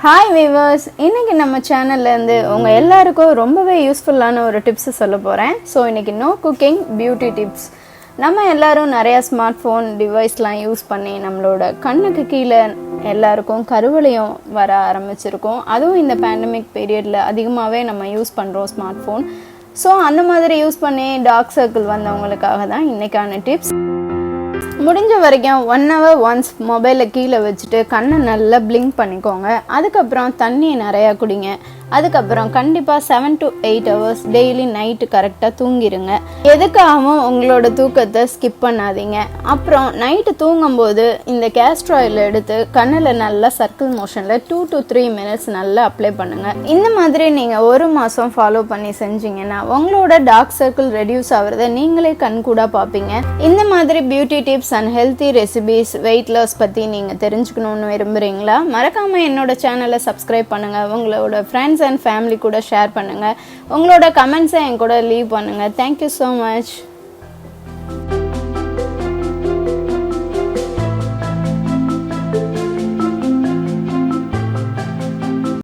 Hi viewers, இன்றைக்கி நம்ம சேனல்லேருந்து உங்கள் எல்லாருக்கும் ரொம்பவே யூஸ்ஃபுல்லான ஒரு டிப்ஸு சொல்ல போகிறேன். ஸோ இன்றைக்கி நோ குக்கிங் பியூட்டி டிப்ஸ். நம்ம எல்லோரும் நிறையா ஸ்மார்ட் ஃபோன் டிவைஸ்லாம் யூஸ் பண்ணி நம்மளோட கண்ணுக்கு கீழே எல்லாருக்கும் கருவளையம் வர ஆரம்பிச்சிருக்கோம். அதுவும் இந்த பேண்டமிக் பீரியடில் அதிகமாகவே நம்ம யூஸ் பண்ணுறோம் ஸ்மார்ட் ஃபோன். ஸோ அந்த மாதிரி யூஸ் பண்ணி டார்க் சர்க்கிள் வந்தவங்களுக்காக தான் இன்றைக்கான டிப்ஸ். முடிஞ்ச வரைக்கும் 1 hour ஒன்ஸ் மொபைலில் கீழே வச்சுட்டு கண்ணை நல்லா பிளிங்க் பண்ணிக்கோங்க. அதுக்கப்புறம் தண்ணியை நிறையா குடிங்க. அதுக்கப்புறம் கண்டிப்பாக 7 to 8 hours டெய்லி நைட்டு கரெக்டாக தூங்கிடுங்க. எதுக்காகவும் உங்களோட தூக்கத்தை ஸ்கிப் பண்ணாதீங்க. அப்புறம் நைட்டு தூங்கும்போது இந்த கேஸ்டர் ஆயில் எடுத்து கண்ணில் நல்லா சர்க்கிள் மோஷனில் 2 to 3 minutes நல்லா அப்ளை பண்ணுங்கள். இந்த மாதிரி நீங்கள் 1 மாதம் ஃபாலோ பண்ணி செஞ்சீங்கன்னா உங்களோட டார்க் சர்க்கிள் ரெடியூஸ் ஆகிறத நீங்களே கண்கூடா பார்ப்பீங்க. இந்த மாதிரி beauty tips and healthy recipes, weight loss பற்றி நீங்கள் தெரிஞ்சுக்கணுன்னு விரும்புகிறீங்களா? மறக்காமல் என்னோட சேனலை சப்ஸ்கிரைப் பண்ணுங்கள். உங்களோட ஃப்ரெண்ட்ஸ் அண்ட் ஃபேமிலி கூட ஷேர் பண்ணுங்கள். உங்களோட கமெண்ட்ஸை என் கூட லீவ் பண்ணுங்கள். Thank you so much.